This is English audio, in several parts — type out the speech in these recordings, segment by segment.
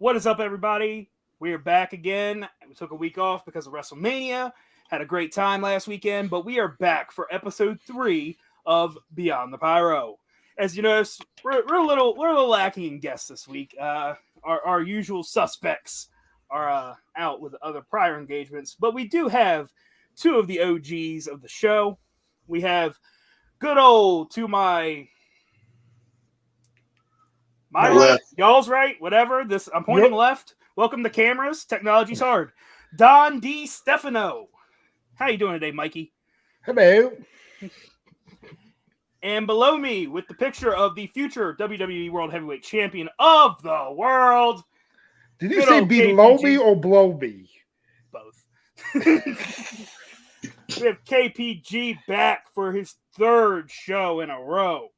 What is up, everybody? We are back again. We took a week off because of WrestleMania. Had a great time last weekend, but we are back for episode 3 of Beyond the Pyro. As you notice, we're a little lacking in guests this week. Our usual suspects are out with other prior engagements, but we do have two of the OGs of the show. We have good old to my right, left. Y'all's right, whatever. I'm pointing left. Welcome to cameras. Technology's hard. Don D. Stefano. How you doing today, Mikey? Hello. And below me, with the picture of the future WWE World Heavyweight Champion of the world. Did you say below me or blow me? Both. We have KPG back for his 3rd show in a row.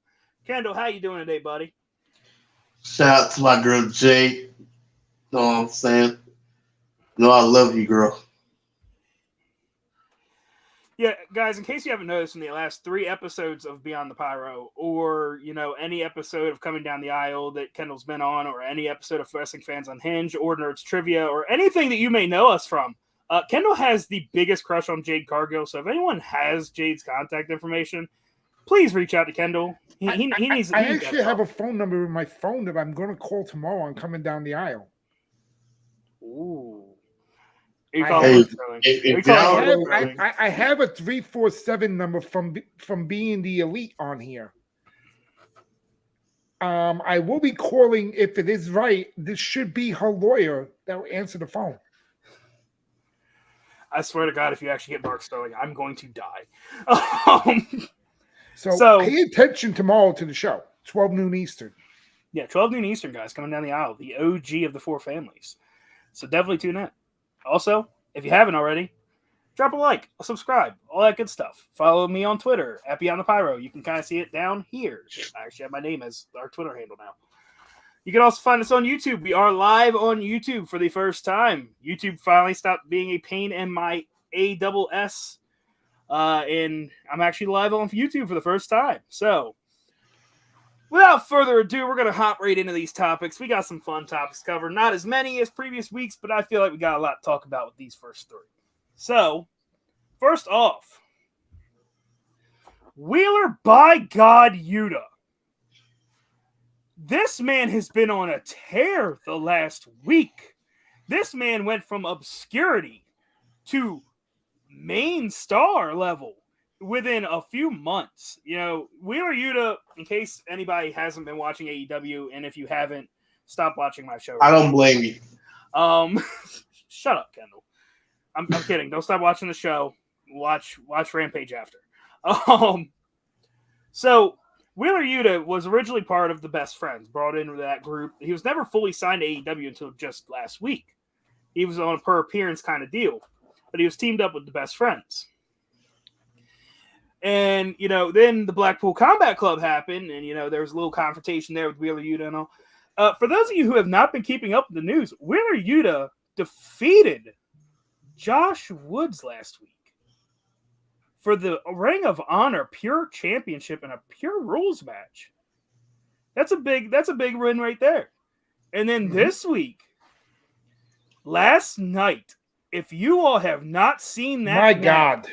Kendall, how you doing today, buddy? Shout out to my girl Jade. Know what I'm saying? No, I love you, girl. Yeah, guys, in case you haven't noticed, in the last 3 episodes of Beyond the Pyro, or, any episode of Coming Down the Aisle that Kendall's been on, or any episode of Wrestling Fans Unhinged, or Nerds Trivia, or anything that you may know us from, Kendall has the biggest crush on Jade Cargill, so if anyone has Jade's contact information, please reach out to Kendall. He needs. I actually have a phone number in my phone that I'm going to call tomorrow on Coming Down the Aisle. Ooh. I have a 347 number from being the elite on here. I will be calling, if it is right, this should be her lawyer that will answer the phone. I swear to God, if you actually get Mark Sterling, I'm going to die. So pay attention tomorrow to the show, 12 noon Eastern. Yeah, 12 noon Eastern, guys, Coming Down the Aisle, the OG of the 4 families. So definitely tune in. Also, if you haven't already, drop a like, a subscribe, all that good stuff. Follow me on Twitter, at Beyond the Pyro. You can kind of see it down here. I actually have my name as our Twitter handle now. You can also find us on YouTube. We are live on YouTube for the first time. YouTube finally stopped being a pain in my ASS. And I'm actually live on YouTube for the first time. So, without further ado, we're going to hop right into these topics. We got some fun topics covered. Not as many as previous weeks, but I feel like we got a lot to talk about with these first 3. So, first off, Wheeler by God Yuta. This man has been on a tear the last week. This man went from obscurity to main star level within a few months. Wheeler Yuta, in case anybody hasn't been watching AEW, and if you haven't, stop watching my show. I don't blame you. Shut up, Kendall. I'm kidding. Don't stop watching the show. Watch Rampage after. So Wheeler Yuta was originally part of the Best Friends, brought into that group. He was never fully signed to AEW until just last week. He was on a per appearance kind of deal, but he was teamed up with the Best Friends. And, then the Blackpool Combat Club happened, and, there was a little confrontation there with Wheeler Yuta and all. For those of you who have not been keeping up with the news, Wheeler Yuta defeated Josh Woods last week for the Ring of Honor Pure Championship in a Pure Rules match. That's a big win right there. And then this week, last night, if you all have not seen that God,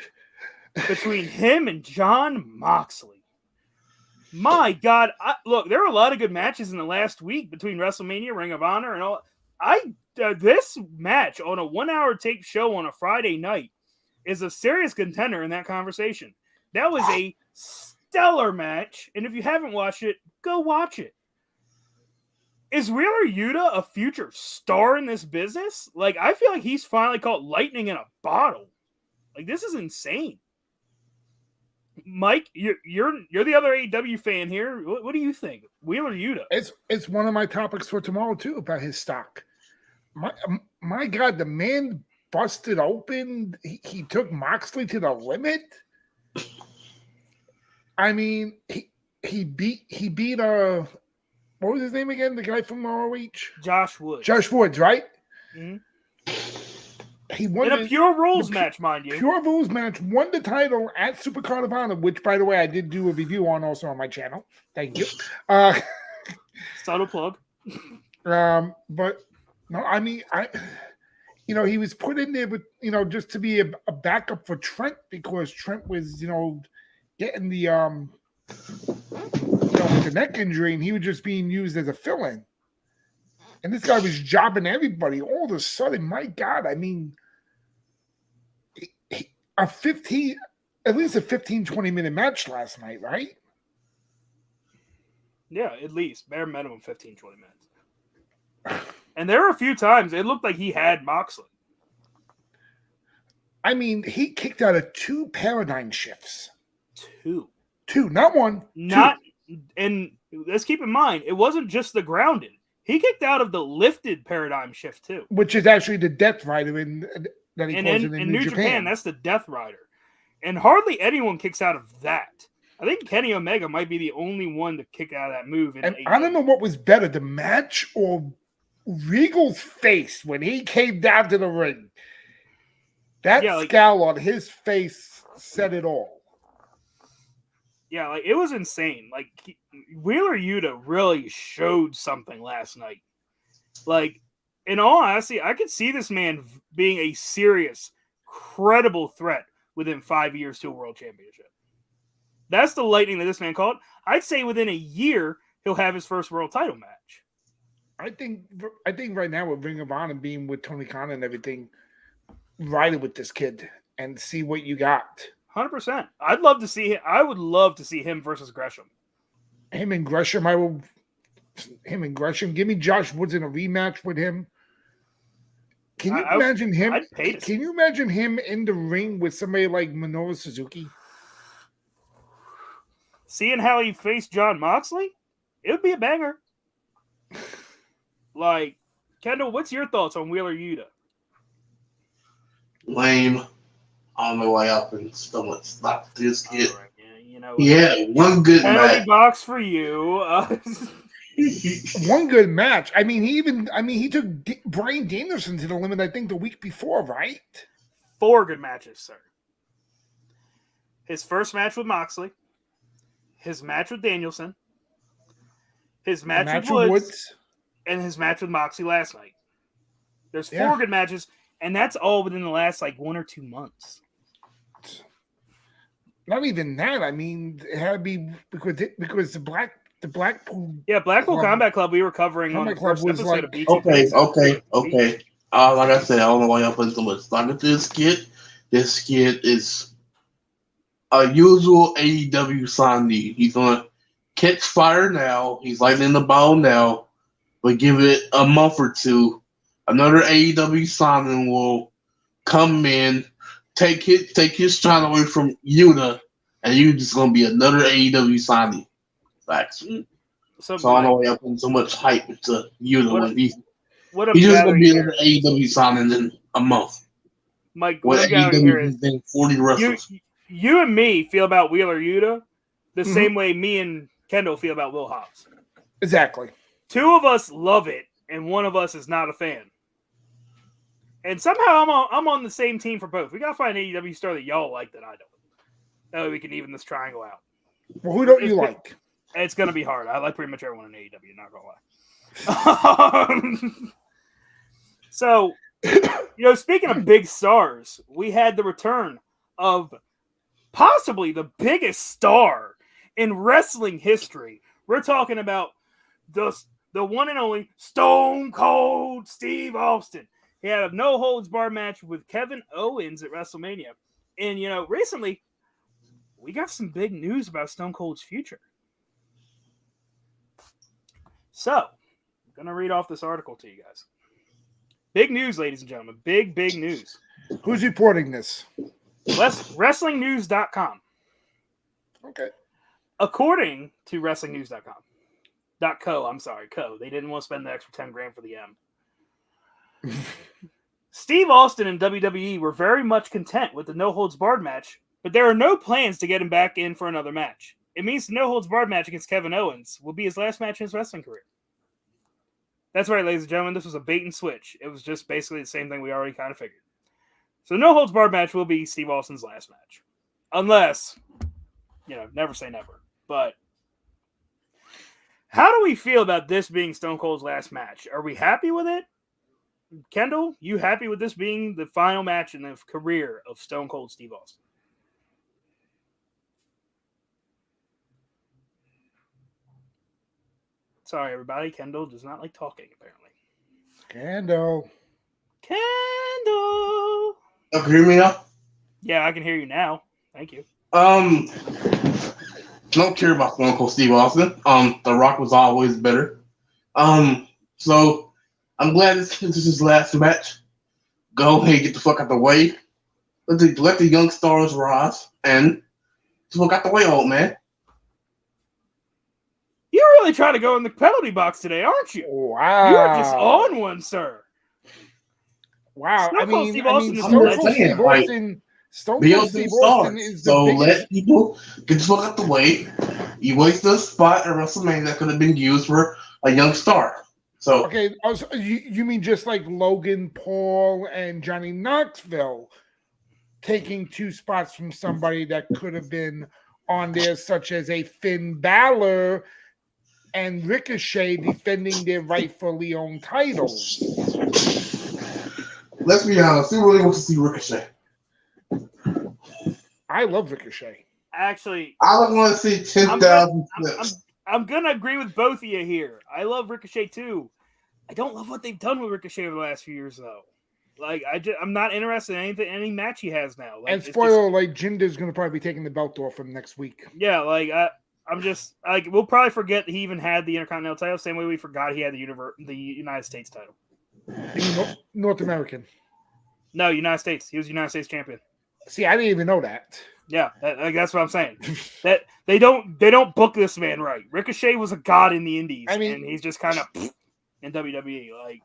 between him and Jon Moxley, my God, look, there were a lot of good matches in the last week between WrestleMania, Ring of Honor, and all. This match on a 1-hour tape show on a Friday night is a serious contender in that conversation. That was a stellar match, and if you haven't watched it, go watch it. Is Wheeler Yuta a future star in this business? I feel like he's finally caught lightning in a bottle. This is insane. Mike, you're the other AEW fan here. What do you think? Wheeler Yuta. It's one of my topics for tomorrow too, about his stock. My God, the man busted open. He took Moxley to the limit. I mean, he beat what was his name again? The guy from ROH? Josh Woods. Josh Woods, right? Mm-hmm. He won in a Pure Rules match, mind you. Pure Rules match, won the title at Supercard of Honor, which, by the way, I did do a review on also on my channel. Thank you. Subtle plug. But No, I mean, he was put in there with, just to be a backup for Trent because Trent was, getting the, with the neck injury, and he was just being used as a fill-in. And this guy was jobbing everybody. All of a sudden, my God, I mean, at least a 15, 20-minute match last night, right? Yeah, at least. Bare minimum 15, 20 minutes. And there were a few times it looked like he had Moxley. I mean, he kicked out of 2 paradigm shifts. 2, not 1. Not, 2. And let's keep in mind, it wasn't just the grounded. He kicked out of the lifted paradigm shift too. Which is actually the Death Rider that he calls in New Japan. That's the Death Rider. And hardly anyone kicks out of that. I think Kenny Omega might be the only one to kick out of that move. And I don't know what was better, the match or Regal's face when he came down to the ring. That scowl on his face said it all. Yeah, like it was insane. Like Wheeler Yuta really showed something last night. Like, in all honesty, I could see this man being a serious, credible threat within 5 years to a world championship. That's the lightning that this man caught. I'd say within a year he'll have his first world title match. I think right now with Ring of Honor being with Tony Khan and everything, ride it with this kid and see what you got. 100%. I'd love to see him. I would love to see him versus Gresham. Him and Gresham. Give me Josh Woods in a rematch with him. Can you imagine him? Can you imagine him in the ring with somebody like Minoru Suzuki? Seeing how he faced John Moxley, it would be a banger. Like, Kendall, what's your thoughts on Wheeler Yuta? Lame. On the way up and stomach stopped this kid. Right, yeah, he had one good penalty match. Box for you. One good match. I mean, he took Bryan Danielson to the limit, I think, the week before, right? 4 good matches, sir. His first match with Moxley, his match with Danielson, his match with Woods, and his match with Moxley last night. There's 4 good matches, and that's all within the last 1 or 2 months. Not even that. I mean, it had to be because the Blackpool. Yeah, Blackpool Combat Club we were covering on the first episode of BTP. Okay. Like I said, I don't know why y'all put so much stock into this kid. This kid is a usual AEW signee. He's gonna catch fire now. He's lightning the ball now, but give it a month or two. Another AEW signing will come in, take his shine away from Yuta, and you just gonna be another AEW signing. Facts. So I don't know why y'all putting so much hype into Yuta when he's just gonna be another AEW signing in a month. Mike, what I'm gathering here is 40 wrestlers. You and me feel about Wheeler Yuta the same way me and Kendall feel about Will Hobbs. Exactly. 2 of us love it, and 1 of us is not a fan. And somehow I'm on the same team for both. We gotta find an AEW star that y'all like that I don't. That way we can even this triangle out. Well, who don't you like? It's gonna be hard. I like pretty much everyone in AEW. Not gonna lie. So, speaking of big stars, we had the return of possibly the biggest star in wrestling history. We're talking about the one and only Stone Cold Steve Austin. He had a no-holds-barred match with Kevin Owens at WrestleMania. And, recently, we got some big news about Stone Cold's future. So, I'm going to read off this article to you guys. Big news, ladies and gentlemen. Big news. Who's reporting this? WrestlingNews.com. Okay. According to WrestlingNews.com. Co. They didn't want to spend the extra 10 grand for the M. Steve Austin and WWE were very much content with the no-holds-barred match, but there are no plans to get him back in for another match. It means the no-holds-barred match against Kevin Owens will be his last match in his wrestling career. That's right, ladies and gentlemen. This was a bait and switch. It was just basically the same thing we already kind of figured. So the no-holds-barred match will be Steve Austin's last match. Unless, never say never. But how do we feel about this being Stone Cold's last match? Are we happy with it? Kendall, you happy with this being the final match in the career of Stone Cold Steve Austin? Sorry, everybody. Kendall does not like talking, apparently. Kendall. Kendall. You hear me now? Yeah, I can hear you now. Thank you. Don't care about Stone Cold Steve Austin. The Rock was always better. So I'm glad this is his last match. Go ahead, get the fuck out the way. Let the young stars rise and get the fuck out the way, old man. You're really trying to go in the penalty box today, aren't you? Wow. You're just on one, sir. Wow. Stone Cold Steve Austin is Stone a Cold Steve Austin. Stone Be Cold on Steve stars. Austin is the So biggest. let people get the fuck out the way. You wasted a spot at WrestleMania that could have been used for a young star. So Okay, you mean just like Logan Paul and Johnny Knoxville taking 2 spots from somebody that could have been on there, such as a Finn Balor and Ricochet defending their rightfully owned titles. let's be honest. Who really wants to see Ricochet? I love Ricochet. Actually, I don't want to see 10,000 clips. I'm going to agree with both of you here. I love Ricochet too. I don't love what they've done with Ricochet over the last few years, though. Like, I'm not interested in any match he has now. Like, And spoiler, like Jinder's going to probably be taking the belt off him next week. Yeah, like I'm just like we'll probably forget that he even had the Intercontinental title, same way we forgot he had the United States title. North American. No, United States. He was United States champion. See, I didn't even know that. Yeah, that's what I'm saying. That they don't book this man right. Ricochet was a god in the Indies, and he's just kind of in WWE. Like,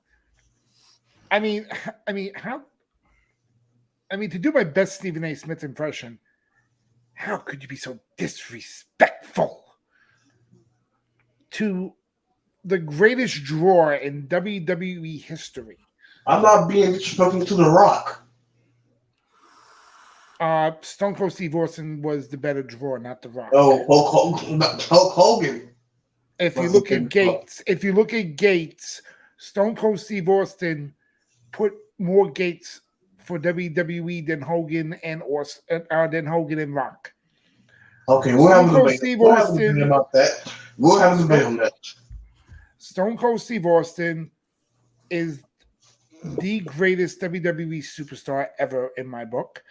to do my best Stephen A. Smith impression, how could you be so disrespectful to the greatest drawer in WWE history? I'm not being disrespectful to The Rock. Stone Cold Steve Austin was the better drawer, not The Rock. Oh, Hulk Hogan. If you look at Gates, Stone Cold Steve Austin put more gates for WWE than Hogan and Rock. Okay, we'll have a debate about that. We'll have a debate on that. Stone Cold Steve Austin is the greatest WWE superstar ever in my book.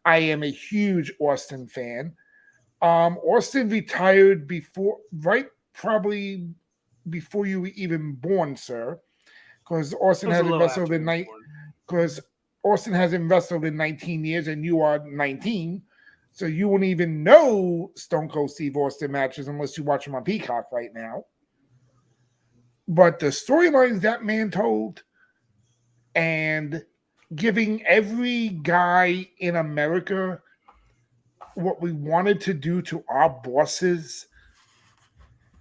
I am a huge Austin fan. Austin retired probably before you were even born, sir, because Austin hasn't wrestled in 19 years, and you are 19, so you won't even know Stone Cold Steve Austin matches unless you watch them on Peacock right now. But the storylines that man told, and giving every guy in America what we wanted to do to our bosses,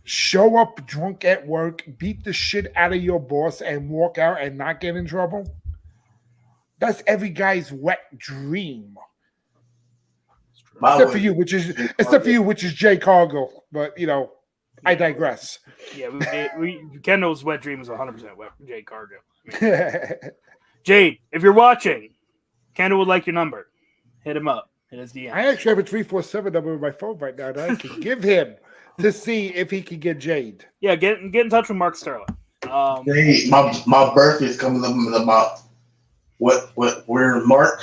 show up drunk at work, beat the shit out of your boss, and walk out and not get in trouble. That's every guy's wet dream. Except for you, which is Jay Cargill. But I digress. Yeah, Kendall's wet dream is 100% wet. Jay Cargill. Jade, if you're watching, Kendall would like your number. Hit him up. Hit his DM. I actually have a 347 number on my phone right now that I can give him to see if he can get Jade. Yeah, get in touch with Mark Sterling. Hey, my birthday is coming up in about we're in March,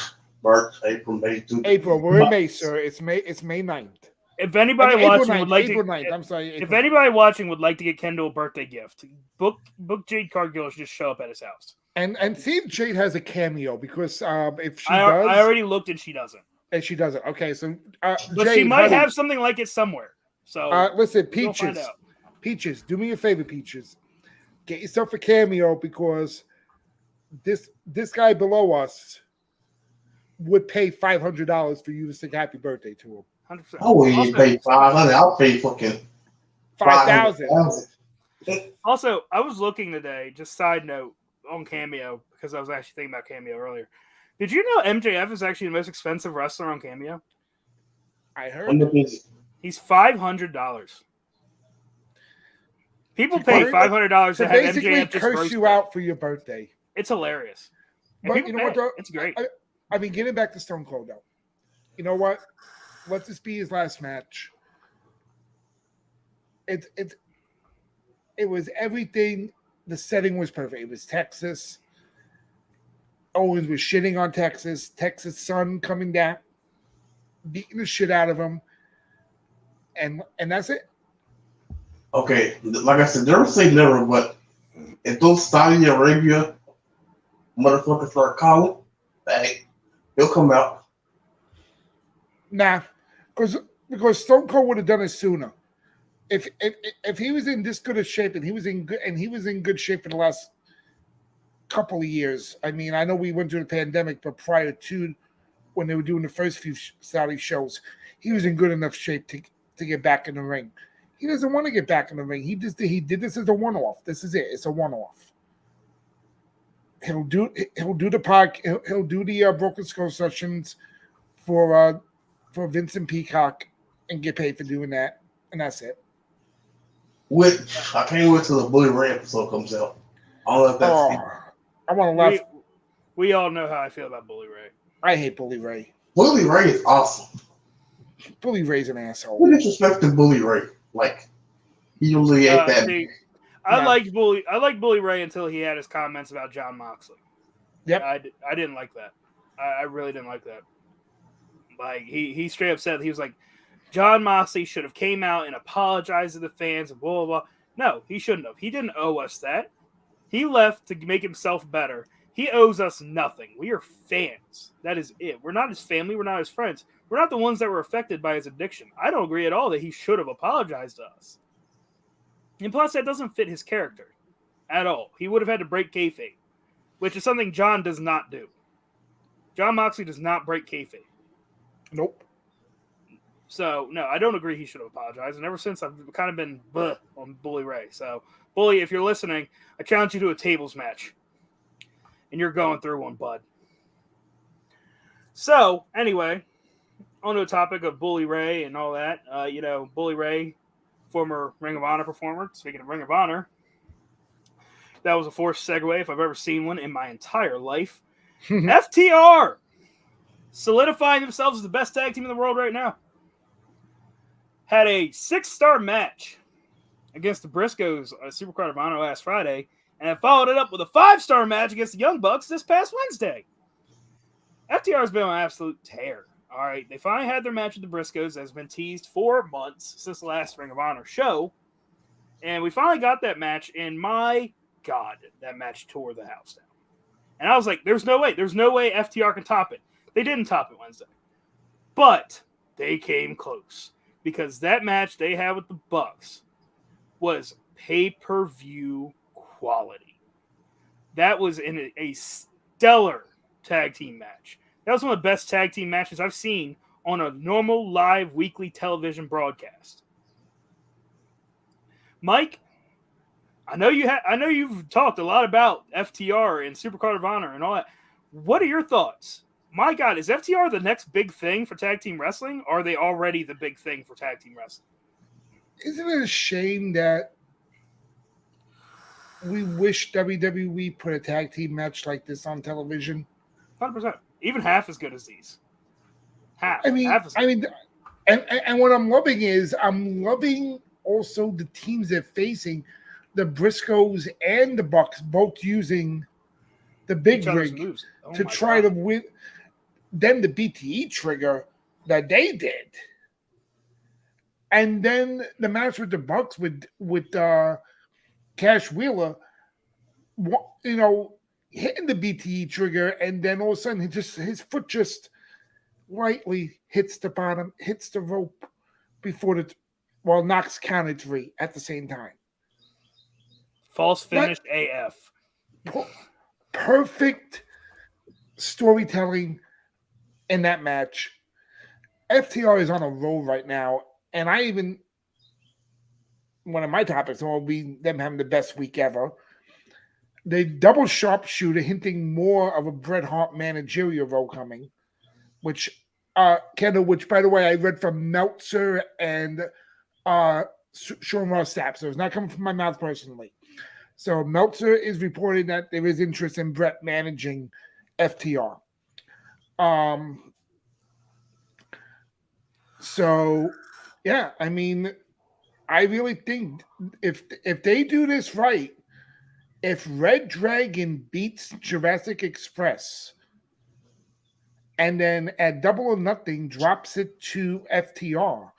April, May, June. April, we're in May, sir. It's May 9th. If anybody watching would like April 9th. I'm sorry. If anybody watching would like to get Kendall a birthday gift, book Jade Cargill should just show up at his house. And see if Jade has a cameo, because if she does, I already looked and she doesn't. And she doesn't. Okay, so but Jade, she might have something like it somewhere. So listen, Peaches, do me a favor, Peaches. Get yourself a cameo, because this guy below us would pay $500 for you to sing happy birthday to him. 100%. I wouldn't pay $500. I'll pay fucking $5,000. Also, I was looking today, just side note, on Cameo, because I was actually thinking about Cameo earlier. Did you know MJF is actually the most expensive wrestler on Cameo? I heard. He's $500. People pay $500 to have MJF just curse you out for your birthday. It's hilarious. And But people you know what? pay. Though? It's great. I mean, getting back to Stone Cold though. You know what? Let this be his last match. It was everything. The setting was perfect. It was Texas. Owens was shitting on Texas. Texas sun coming down, beating the shit out of him, and that's it. Okay, like I said, never say never, but if those Saudi Arabia motherfuckers start calling, hey, he'll come out. Nah, because Stone Cold would have done it sooner. If he was in this good of shape and he was in good shape for the last couple of years. I mean, I know we went through the pandemic, but prior to when they were doing the first few Saudi shows, he was in good enough shape to get back in the ring. He doesn't want to get back in the ring. He did this as a one-off. This is it. It's a one-off. He'll do the park. He'll do the Broken Skull sessions for Vincent Peacock and get paid for doing that, and that's it. Which I can't wait till the Bully Ray episode comes out. I don't know if that's I want to laugh. We all know how I feel about Bully Ray. I hate Bully Ray. Bully Ray is awesome. Bully Ray's an asshole. Who disrespected Bully Ray? Like, he usually ain't that. See, I liked Bully Ray until he had his comments about John Moxley. Yep. I didn't like that. I really didn't like that. Like, he straight up said, he was like, John Moxley should have came out and apologized to the fans and blah, blah, blah. No, he shouldn't have. He didn't owe us that. He left to make himself better. He owes us nothing. We are fans. That is it. We're not his family. We're not his friends. We're not the ones that were affected by his addiction. I don't agree at all that he should have apologized to us. And plus, that doesn't fit his character at all. He would have had to break kayfabe, which is something John does not do. John Moxley does not break kayfabe. Nope. So, no, I don't agree he should have apologized. And ever since, I've kind of been on Bully Ray. So, Bully, if you're listening, I challenge you to a tables match. And you're going through one, bud. So, anyway, on to the topic of Bully Ray and all that. Bully Ray, former Ring of Honor performer. Speaking of Ring of Honor, that was a forced segue if I've ever seen one in my entire life. FTR solidifying themselves as the best tag team in the world right now. Had a 6-star match against the Briscoes on Supercard of Honor last Friday, and I followed it up with a 5-star match against the Young Bucks this past Wednesday. FTR has been on an absolute tear. All right, they finally had their match with the Briscoes that has been teased for months since the last Ring of Honor show, and we finally got that match, and my God, that match tore the house down. And I was like, there's no way FTR can top it. They didn't top it Wednesday, but they came close. Because that match they had with the Bucks was pay-per-view quality. That was in a stellar tag team match. That was one of the best tag team matches I've seen on a normal live weekly television broadcast. Mike, I know you've talked a lot about FTR and Supercard of Honor and all that. What are your thoughts? My God, is FTR the next big thing for tag team wrestling? Or are they already the big thing for tag team wrestling? Isn't it a shame that we wish WWE put a tag team match like this on television? 100%. Even half as good as these. Half. And what I'm loving also the teams they're facing, the Briscoes and the Bucks, both using the big rig to try to win. Then the BTE trigger that they did, and then the match with the Bucks with Cash Wheeler, hitting the BTE trigger, and then all of a sudden his foot just lightly hits the bottom, hits the rope before knocks counted 3 at the same time. False finish AF. Perfect storytelling in that match. FTR is on a roll right now, and one of my topics will be them having the best week ever. The double sharpshooter hinting more of a Bret Hart managerial role coming, which Kendall, which by the way I read from Meltzer and Sean Ross Sapp, so it's not coming from my mouth personally. So Meltzer is reporting that there is interest in Brett managing FTR. So yeah, I mean, I really think if they do this right, if Red Dragon beats Jurassic Express and then at Double or Nothing drops it to FTR,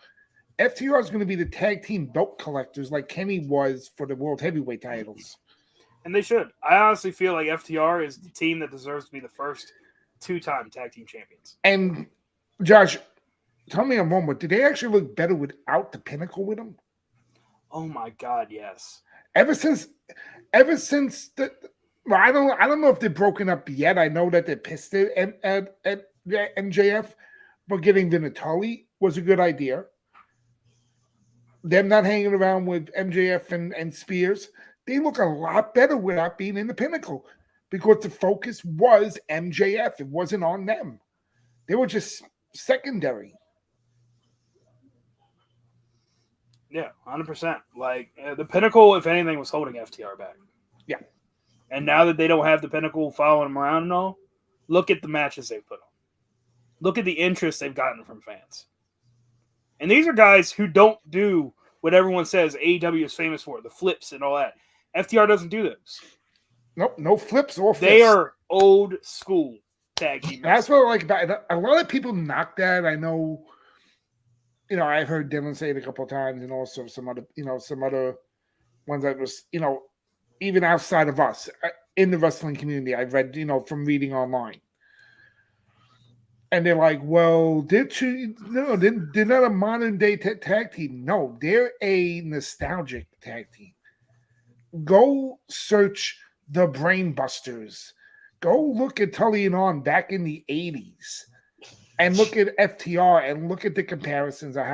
FTR is going to be the tag team belt collectors like Kenny was for the World Heavyweight titles. And they should. I honestly feel like FTR is the team that deserves to be the first 2-time tag team champions. And Josh, tell me a moment, did they actually look better without the Pinnacle with them? Oh my God, yes. Ever since the well, I don't know if they're broken up yet. I know that they're pissed at MJF, but getting Vinatelli was a good idea. Them not hanging around with MJF and Spears, they look a lot better without being in the Pinnacle because the focus was MJF. It wasn't on them. They were just secondary. Yeah, 100%. Like, the Pinnacle, if anything, was holding FTR back. Yeah. And now that they don't have the Pinnacle following them around and all, look at the matches they've put on. Look at the interest they've gotten from fans. And these are guys who don't do what everyone says AEW is famous for, the flips and all that. FTR doesn't do those. Nope, no flips or fists. They are old school tag team. That's what I like about it. A lot of people knock that. I know, I've heard Dylan say it a couple of times, and also some other ones that was, even outside of us in the wrestling community. I've read, from reading online. And they're like, well, they're not a modern day tag team. No, they're a nostalgic tag team. Go search the Brainbusters. Go look at Tully and On back in the 80s and look at FTR and look at the comparisons of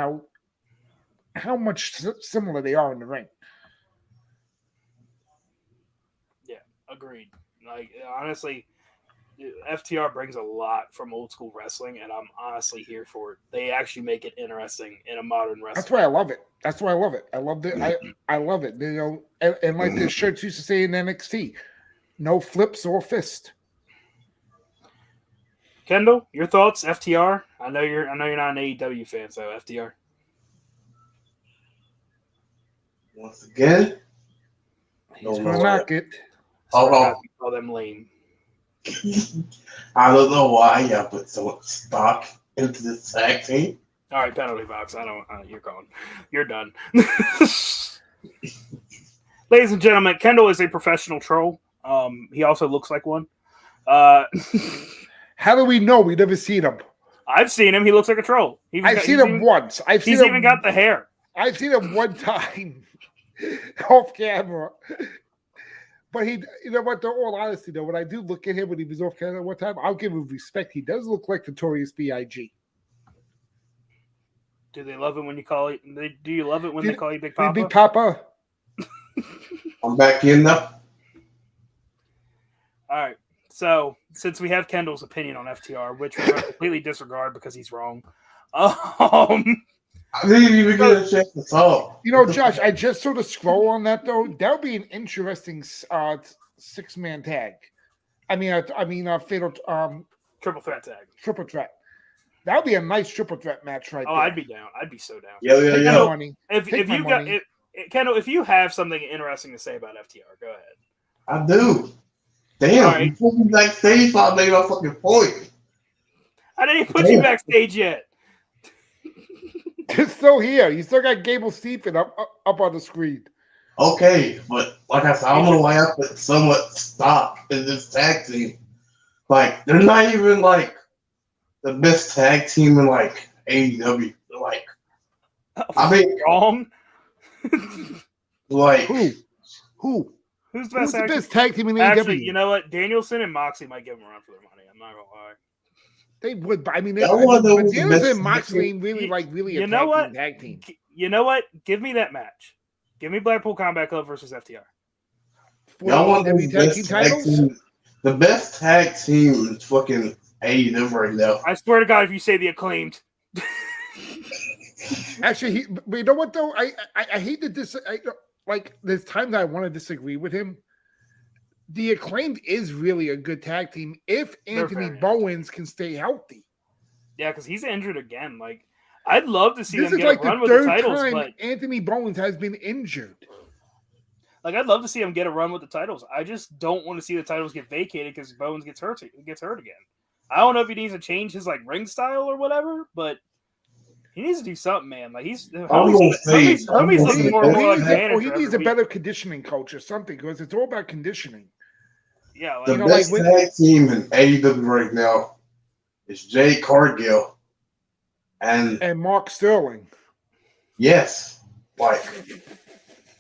how much similar they are in the ring. Yeah, agreed. Like, honestly, FTR brings a lot from old school wrestling, and I'm honestly here for it. They actually make it interesting in a modern wrestling. That's why I love it. I love it. I love it. And like the shirts used to say in NXT, no flips or fist. Kendall, your thoughts? FTR. I know you're not an AEW fan, so FTR. Once again, He's gonna knock it. Call them lame. I don't know why y'all put so much stock into this tag team. All right, penalty box. I don't. You're gone. You're done. Ladies and gentlemen, Kendall is a professional troll. He also looks like one. How do we know? We never seen him. I've seen him. He looks like a troll. I've seen him once. He's even got the hair. I've seen him one time off camera. But he, what, though, all honesty, though, when I do look at him when he was off camera one time, I'll give him respect. He does look like Notorious B.I.G. Do they love it when you call it? Do you love it when they call you Big Papa? Big Papa. I'm back in now. All right. So, since we have Kendall's opinion on FTR, which we're going to completely disregard because he's wrong, I didn't even get a chance to talk. Josh, I just sort of scroll on that though. That would be an interesting 6-man tag. Fatal triple threat tag. Triple threat. That would be a nice triple threat match right there. I'd be down. I'd be so down. Yeah. Money. If you got it, Kendall, if you have something interesting to say about FTR, go ahead. I do. Damn, right. you put me backstage so I made my fucking point. I didn't put you backstage yet. It's still here. You still got Gable Steven up on the screen. Okay, but like I said, I don't know why I put so much stock in this tag team. Like, they're not even like the best tag team in like AEW. Like, wrong. Like Who? Who's the best? Who's the best tag team in AEW? Actually, you know what? Danielson and Moxley might give them a run for their money. I'm not gonna lie. They would, but Danielson and Moxley ain't really a tag team. You know what? Give me that match. Give me Blackpool Combat Club versus FTR. Y'all want the best tag team? The best tag team is fucking AEW right now. I swear to God, if you say the Acclaimed. Actually, but you know what though? I hate that this. like there's times I want to disagree with him. The Acclaimed is really a good tag team if Anthony very Bowens can stay healthy. Yeah, because he's injured again. Like, I'd love to see This them is get like a run the with the third titles, time but Anthony Bowens has been injured. like, I'd love to see him get a run with the titles. I just don't want to see the titles get vacated because Bowens gets hurt again. I don't know if he needs to change his like ring style or whatever, but he needs to do something, man. Like homie's looking more and more like a manager. Or he needs a every better week. conditioning coach or something because it's all about conditioning. Yeah, The like, best tag team in AEW right now is Jay Cargill and Mark Sterling. yes, like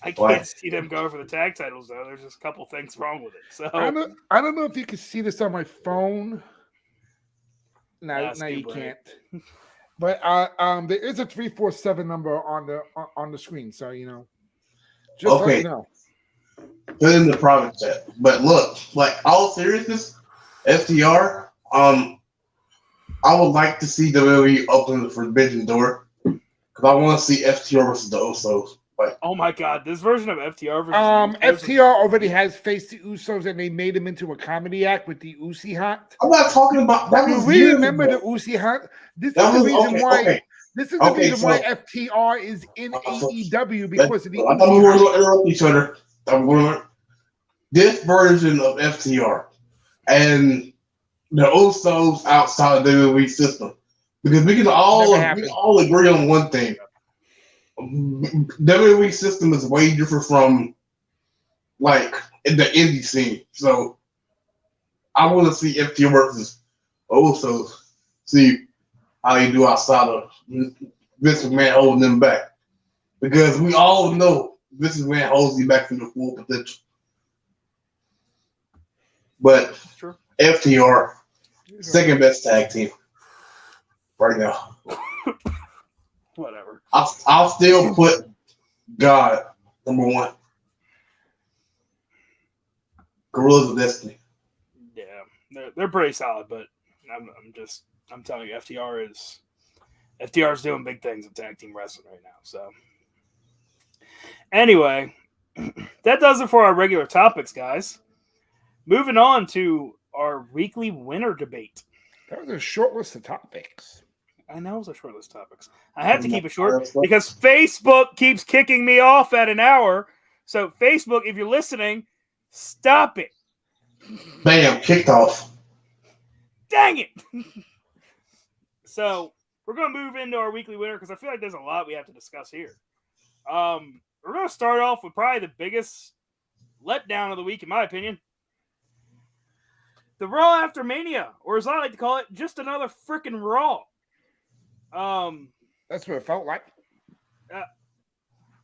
I can't see them going for the tag titles though. There's just a couple things wrong with it. So I don't know if you can see this on my phone. No, you can't. But there is a 347 number on the screen, so just okay. let you know. Put in the private chat. But look, like all seriousness, FTR, I would like to see WWE open the forbidden door because I want to see FTR versus the Usos. Like, oh my god, this version of FTR versus FTR already has faced the Usos and they made him into a comedy act with the Uzi Hot. I'm not talking about that. Do Was we years remember ago. the Uzi Hot? This is That the was reason why. okay. This is the Okay, reason so- why FTR is in AEW because of the I thought we Uzi were Hot. going to interrupt each other. This version of FTR and the Usos outside of the WWE system, because we can all agree on one thing: WWE system is way different from like in the indie scene. So I want to see FTR versus Usos, see how you do outside of Vince McMahon holding them back, because we all know Vince McMahon holds you back from the full potential. But Sure. FTR, second best tag team right now. Whatever. I'll still put God number one. Gorillas of Destiny. Yeah, they're pretty solid, but I'm telling you, FTR is doing big things in tag team wrestling right now. So anyway, that does it for our regular topics, guys. Moving on to our weekly winner debate. That was a short list of topics. I know it was a short list of topics. I had to keep it short because Facebook keeps kicking me off at an hour. So Facebook, if you're listening, stop it. Bam, kicked off. Dang it. So we're going to move into our weekly winner because I feel like there's a lot we have to discuss here. We're going to start off with probably the biggest letdown of the week, in my opinion. The Raw After Mania, or as I like to call it, just another freaking Raw. That's what it felt like.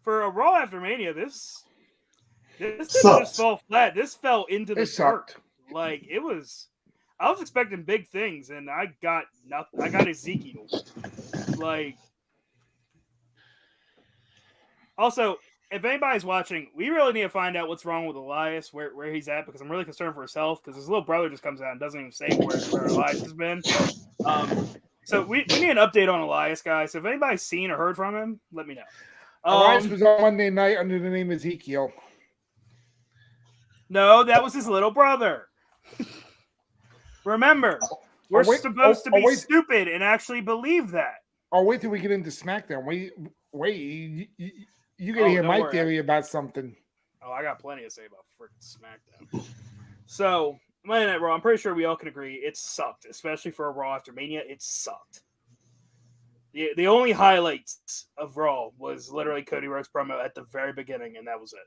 For a Raw After Mania, this didn't just fall flat. This fell into the dirt. Like, it was... I was expecting big things, and I got nothing. I got Ezekiel. Like... Also, if anybody's watching, we really need to find out what's wrong with Elias, where he's at, because I'm really concerned for himself, because his little brother just comes out and doesn't even say where Elias has been. So we need an update on Elias, guys. If anybody's seen or heard from him, let me know. Elias was on Monday night under the name Ezekiel. No, that was his little brother. Remember, we're supposed to be stupid and actually believe that. Oh, wait till we get into SmackDown. Wait, you gotta hear my theory about something. Oh, I got plenty to say about freaking SmackDown. So, Monday Night Raw, I'm pretty sure we all can agree it sucked, especially for a Raw After Mania. It sucked. The only highlights of Raw was literally Cody Rhodes promo at the very beginning, and that was it.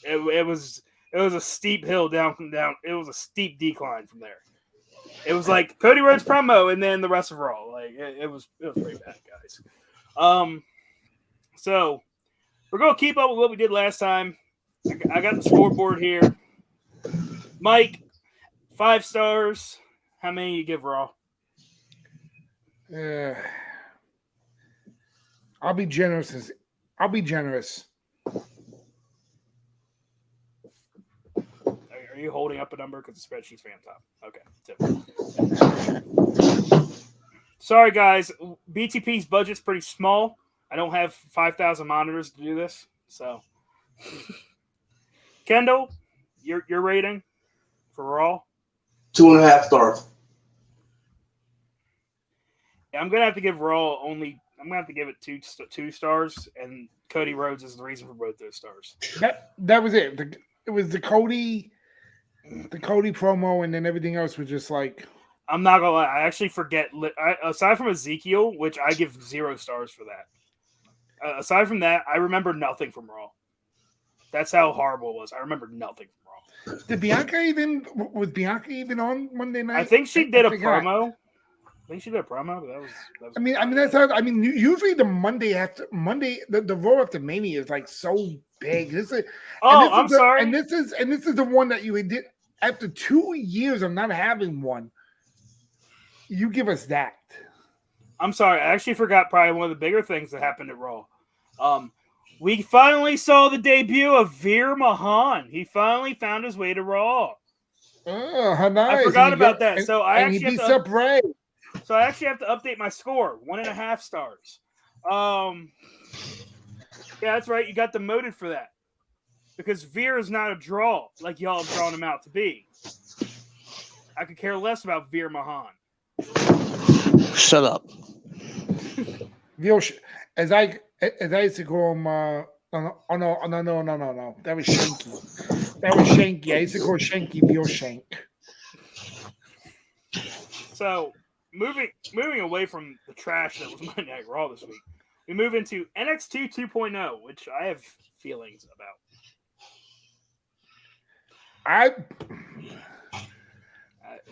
It was a steep hill down. It was a steep decline from there. It was like Cody Rhodes promo, and then the rest of Raw. Like it was pretty bad, guys. So we're gonna keep up with what we did last time. I got the scoreboard here. Mike, 5 stars. How many you give Raw? I'll be generous. Are you holding up a number? Because the spreadsheet's way on top. Okay. Sorry, guys. BTP's budget's pretty small. I don't have 5,000 monitors to do this. So Kendall, your rating for Raw? 2.5 stars. Yeah, I'm gonna have to give Raw only. I'm gonna have to give it two stars, and Cody Rhodes is the reason for both those stars. That was it. It was the Cody promo, and then everything else was just like. I'm not gonna lie. I actually forget. Aside from Ezekiel, which I give 0 stars for that. Aside from that, I remember nothing from Raw. That's how horrible it was. I remember nothing from Raw. Was Bianca even on Monday night? I think she did a promo. I think she did a promo, but that was that's how. Usually the Monday after the Raw after Mania is like so big. I'm sorry. And this is the one that you did after 2 years of not having one. You give us that. I'm sorry. I actually forgot probably one of the bigger things that happened at Raw. We finally saw the debut of Veer Mahan. He finally found his way to Raw. Oh, how nice! I forgot about that. So I actually he beats up Ray. So I actually have to update my score. 1.5 stars. Yeah, that's right. You got demoted for that. Because Veer is not a draw like y'all have drawn him out to be. I could care less about Veer Mahan. Shut up. As I used to call him, no. That was Shanky. I used to call Shanky Veal Shank. So moving away from the trash that was Monday Night Raw this week, we move into NXT 2.0, which I have feelings about.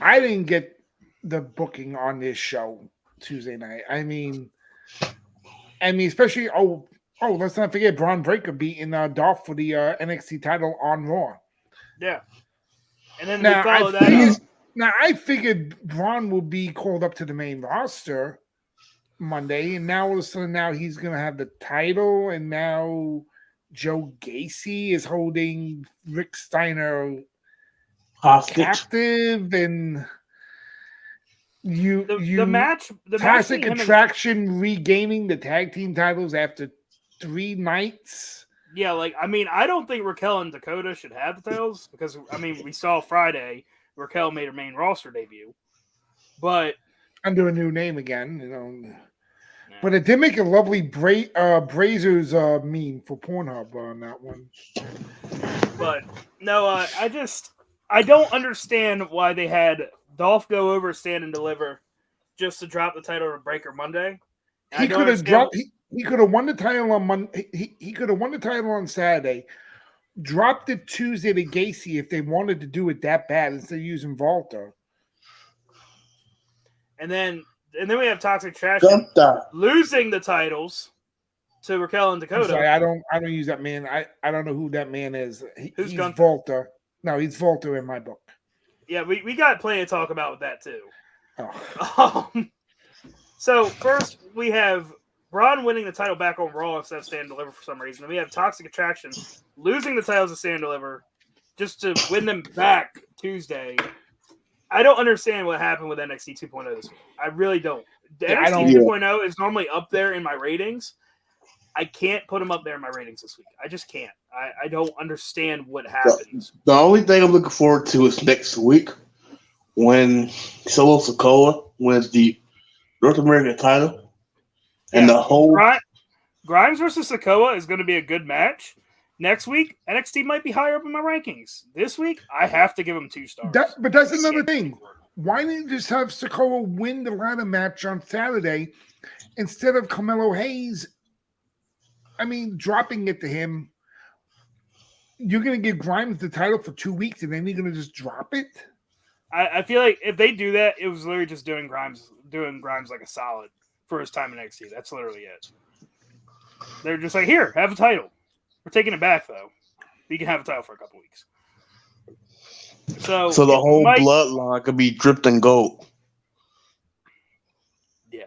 I didn't get the booking on this show Tuesday night. I mean, especially let's not forget Braun Breaker beating Dolph for the NXT title on Raw. Yeah, and then we follow that up. Now I figured Braun will be called up to the main roster Monday, and now all of a sudden now he's gonna have the title, and now Joe Gacy is holding Rick Steiner captive, and the match, Classic Attraction regaining the tag team titles after 3 nights. Yeah, I don't think Raquel and Dakota should have the titles because we saw Friday Raquel made her main roster debut, but under a new name again, Yeah. But it did make a lovely Brazers meme for Pornhub on that one. But no, I don't understand why they had Dolph go over, stand and deliver, just to drop the title to Breaker Monday. He could have dropped. He could have won the title on Monday. He could have won the title on Saturday. Dropped it Tuesday to Gacy if they wanted to do it that bad instead of using Volta. And then we have Toxic Trash losing the titles to Raquel and Dakota. Sorry, I don't use that man. I don't know who that man is. He's Volta. No, he's Volta in my book. Yeah, we got plenty to talk about with that too. Oh. So first we have Braun winning the title back on Raw instead of Stand and Deliver for some reason. And we have Toxic Attraction losing the titles to Stand and Deliver just to win them back Tuesday. I don't understand what happened with NXT 2.0 this week. I really don't. NXT 2.0 is normally up there in my ratings. I can't put them up there in my ratings this week. I just can't. I don't understand what happens. The only thing I'm looking forward to is next week when Solo Sikoa wins the North American title. And the whole Grimes versus Sikoa is going to be a good match. Next week, NXT might be higher up in my rankings. This week, I have to give them 2 stars. But that's another thing. Why didn't you just have Sikoa win the ladder match on Saturday instead of Carmelo Hayes? Dropping it to him. You're going to give Grimes the title for 2 weeks, and then you're going to just drop it? I feel like if they do that, it was literally just doing Grimes like a solid for his time in NXT. That's literally it. They're just like, here, have a title. We're taking it back, though. You can have a title for a couple weeks. So the whole bloodline could be dripped in gold. Yeah.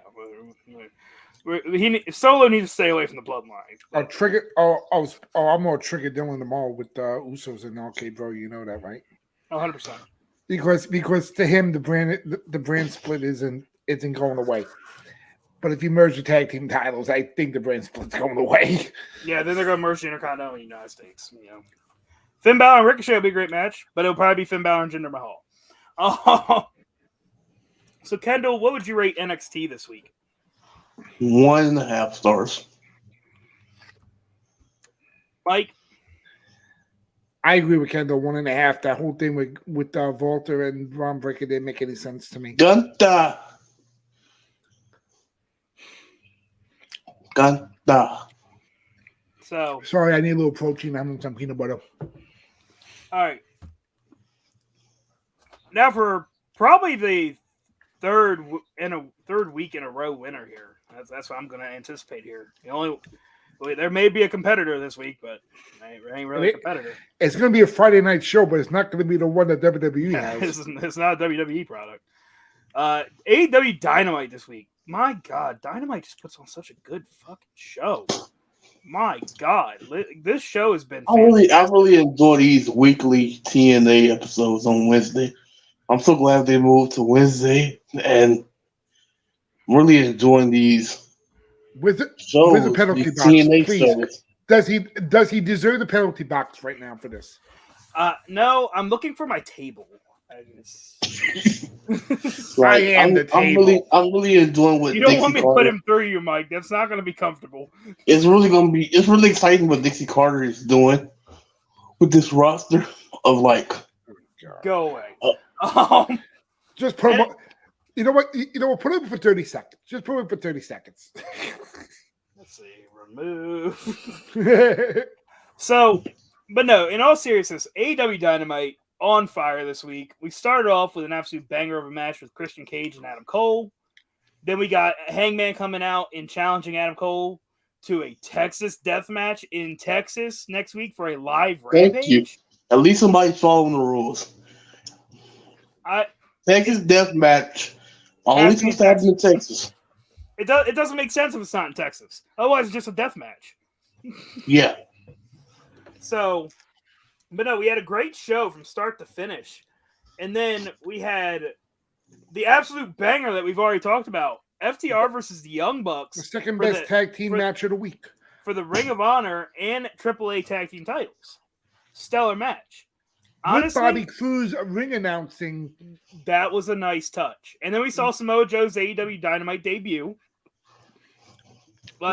Solo needs to stay away from the bloodline. I'm more Trigger Dylan tomorrow with Usos and okay, bro. You know that, right? 100%. Because to him the brand split isn't going away. But if you merge the tag team titles, I think the brand split's going away. Yeah, then they're going to merge the Intercontinental in the United States. You know, Finn Balor and Ricochet will be a great match, but it'll probably be Finn Balor and Jinder Mahal. So, Kendall, what would you rate NXT this week? 1.5 stars. Mike? I agree with Kendall, 1.5. That whole thing with Walter and Ron Breaker didn't make any sense to me. Gunta. So, sorry, I need a little protein. I'm on some peanut butter. All right. Now for probably the third week in a row winner here. That's what I'm going to anticipate here. There may be a competitor this week, but it ain't really a competitor. It's going to be a Friday night show, but it's not going to be the one that WWE has. It's not a WWE product. AEW Dynamite this week. My God, Dynamite just puts on such a good fucking show. My God, this show has been fantastic. I really enjoy these weekly TNA episodes on Wednesday. I'm so glad they moved to Wednesday, and I'm really enjoying these with shows. The penalty these box, TNA please. shows. Does he deserve the penalty box right now for this? No, I'm looking for my table. Right. I'm really enjoying what you don't Dixie want me Carter. to put him through you, Mike. That's not going to be comfortable. It's really exciting what Dixie Carter is doing with this roster of like. Go away. Just put him. You know what? Put him for 30 seconds. Just put him for 30 seconds. Let's see. Remove. So, but no. In all seriousness, AEW Dynamite on fire this week. We started off with an absolute banger of a match with Christian Cage and Adam Cole. Then we got Hangman coming out and challenging Adam Cole to a Texas death match in Texas next week for a live rampage. Thank you. At least somebody's following the rules. Texas death match. Only supposed to happen in Texas. It doesn't make sense if it's not in Texas. Otherwise, it's just a death match. Yeah. So, but no, we had a great show from start to finish. And then we had the absolute banger that we've already talked about. FTR versus the Young Bucks. The second best tag team match of the week. For the Ring of Honor and AAA tag team titles. Stellar match. Honestly, with Bobby Cruz ring announcing. That was a nice touch. And then we saw Samoa Joe's AEW Dynamite debut.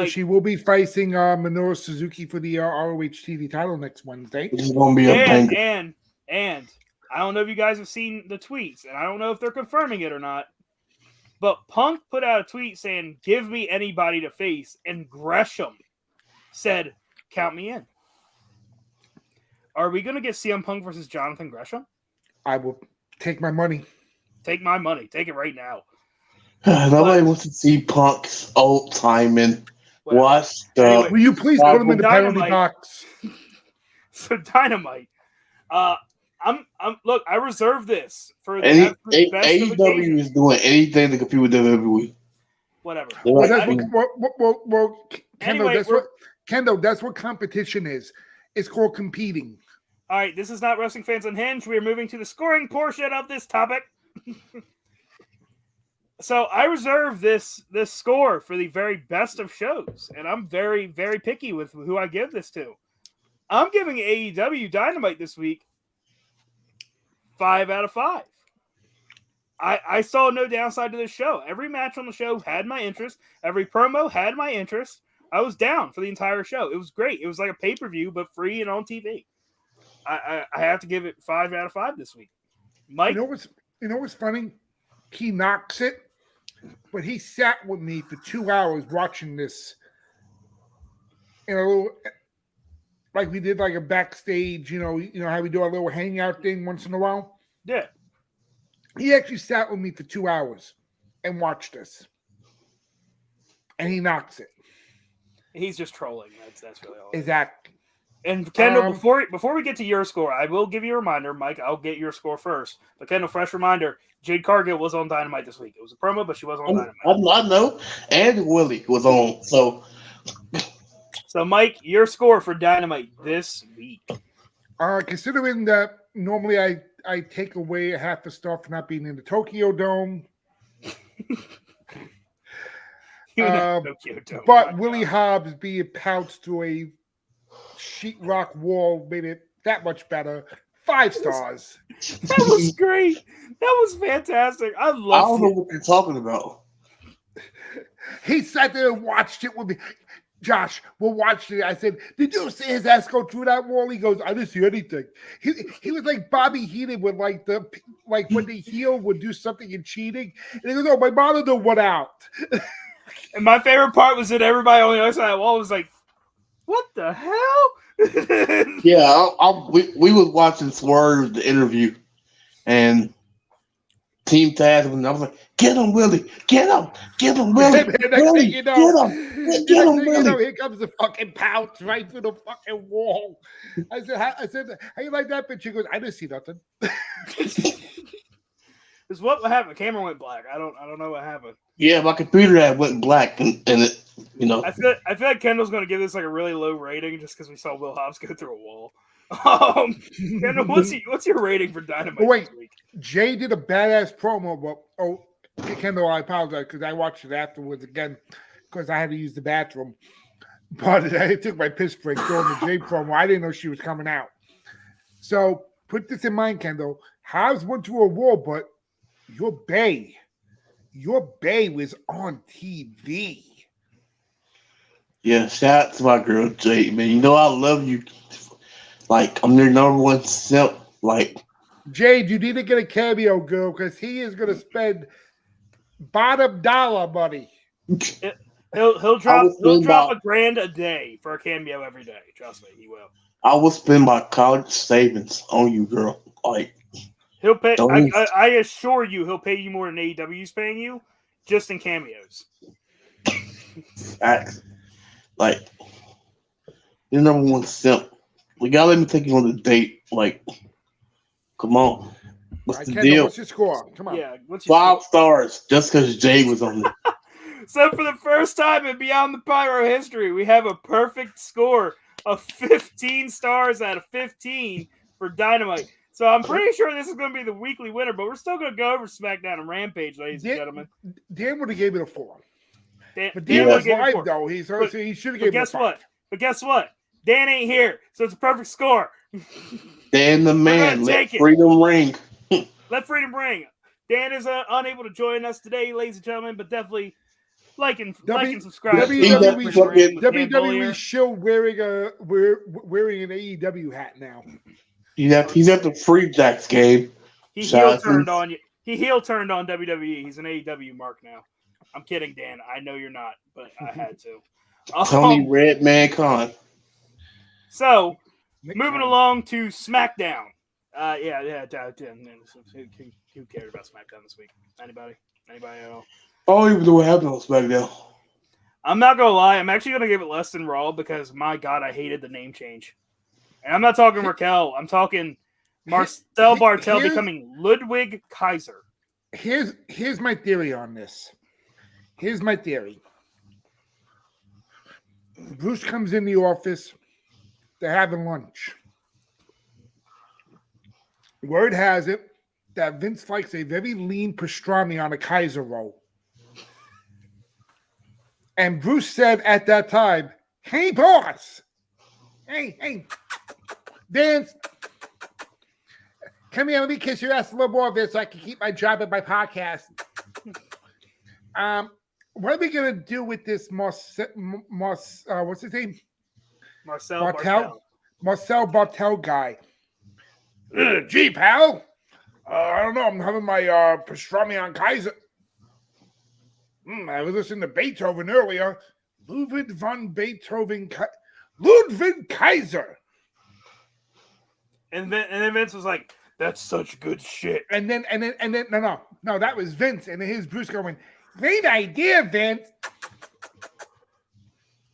She will be facing Minoru Suzuki for the ROH TV title next Wednesday. This is going to be a banger. And I don't know if you guys have seen the tweets, and I don't know if they're confirming it or not, but Punk put out a tweet saying, "Give me anybody to face," and Gresham said, "Count me in." Are we going to get CM Punk versus Jonathan Gresham? I will take my money. Take my money. Take it right now. Nobody wants to see Punk's old timing. Anyway, will you please put him in the penalty box? So Dynamite. Look, I reserve this for the best AEW is doing anything to compete with WWE. Whatever. Kendall, that's what competition is. It's called competing. All right, this is not Wrestling Fans Unhinged. We are moving to the scoring portion of this topic. So I reserve this score for the very best of shows, and I'm very, very picky with who I give this to. I'm giving AEW Dynamite this week 5 out of 5. I saw no downside to this show. Every match on the show had my interest. Every promo had my interest. I was down for the entire show. It was great. It was like a pay-per-view, but free and on TV. I have to give it 5 out of 5 this week. Mike? You know what's funny? He knocks it, but he sat with me for 2 hours watching this in a little, like we did like a backstage, you know how we do our little hangout thing once in a while? Yeah. He actually sat with me for 2 hours and watched this. And he knocks it. He's just trolling. That's really all. Exactly. And Kendall, before we get to your score, I will give you a reminder, Mike. I'll get your score first. But Kendall, fresh reminder: Jade Cargill was on Dynamite this week. It was a promo, but she was on Dynamite. I know, and Willie was on. So Mike, your score for Dynamite this week? Considering that normally I take away a half a star for not being in the Tokyo Dome. He would have Tokyo Dome. But My Willie God. Hobbs being pounced to a sheetrock wall made it that much better. 5 stars. That was great. That was fantastic. I I loved don't know it. what you're talking about. He sat there and watched it with me. Josh, we'll watch it. I said, "Did you see his ass go through that wall?" He goes, "I didn't see anything." He was like Bobby Heenan with like when the heel would do something in cheating, and he goes, "Oh, my monitor went out." And my favorite part was that everybody on the other side of the wall was like, "What the hell?" Yeah, we was watching Swerve the interview, and Team Taz, and I was like, "Get him, Willie! Get him! Get him, Willie! And next Willie! thing you know, Get him, Willie!" here comes the fucking pounce right through the fucking wall. I said, "How you like that bitch?" He goes, "I didn't see nothing." Is what happened? The camera went black. I don't know what happened. Yeah, my computer had went black, and it, I feel like Kendall's going to give this like a really low rating just because we saw Will Hobbs go through a wall. Kendall, what's your rating for Dynamite Wait. this week? Jay did a badass promo, but Kendall, I apologize because I watched it afterwards again because I had to use the bathroom. But I took my piss break during the Jay promo. I didn't know she was coming out. So put this in mind, Kendall. Hobbs went through a wall, but your bae was on TV. Yeah, shout out to my girl Jade, man. You know I love you. Like, I'm their number one simp. Like, Jade, you need to get a cameo, girl, because he is going to spend bottom dollar money. He'll drop $1,000 a day for a cameo every day. Trust me, he will. I will spend my college savings on you, girl. Like, he'll pay. I assure you, he'll pay you more than AEW's paying you, just in cameos. Facts. Like, you're number one simp. We gotta let me take you on a date. Like, come on. What's the Kendall, deal? what's your score? Come on. Yeah, what's your 5 stars just because Jay was on it. So for the first time in Beyond the Pyro history, we have a perfect score of 15 stars out of 15 for Dynamite. So I'm pretty sure this is going to be the weekly winner, but we're still going to go over SmackDown and Rampage, ladies and gentlemen. Dan would have gave it a 4. But Dan was gave it a live, 4. though. He should have gave it a 5. But guess what? Dan ain't here, so it's a perfect score. Dan the man, let take it. freedom ring. Let freedom ring. Dan is unable to join us today, ladies and gentlemen, but definitely like and subscribe. WWE show wearing an AEW hat now. He's at the Free Jacks game. He heel turned on you. He heel turned on WWE. He's an AEW mark now. I'm kidding, Dan. I know you're not, but I had to. Tony Red Man Con. So, moving along to SmackDown. Who cared about SmackDown this week? Anybody at all? I don't even know what happened on SmackDown. I'm not gonna lie. I'm actually gonna give it less than Raw because my God, I hated the name change. And I'm not talking Raquel. I'm talking Marcel Bartel becoming Ludwig Kaiser. Here's my theory on this. Here's my theory. Bruce comes in the office. They're having lunch. Word has it that Vince likes a very lean pastrami on a Kaiser roll. And Bruce said at that time, "Hey, boss. Hey, Vince. Come here, let me kiss your ass a little more, Vince, so I can keep my job at my podcast. What are we going to do with this what's his name? Marcel Bartel. Marcel Bartel guy. Gee, pal. I don't know. I'm having my pastrami on Kaiser. I was listening to Beethoven earlier. Ludwig Kaiser. And then Vince was like, "That's such good shit." And then no, that was Vince. And then here's Bruce going, "Great idea, Vince."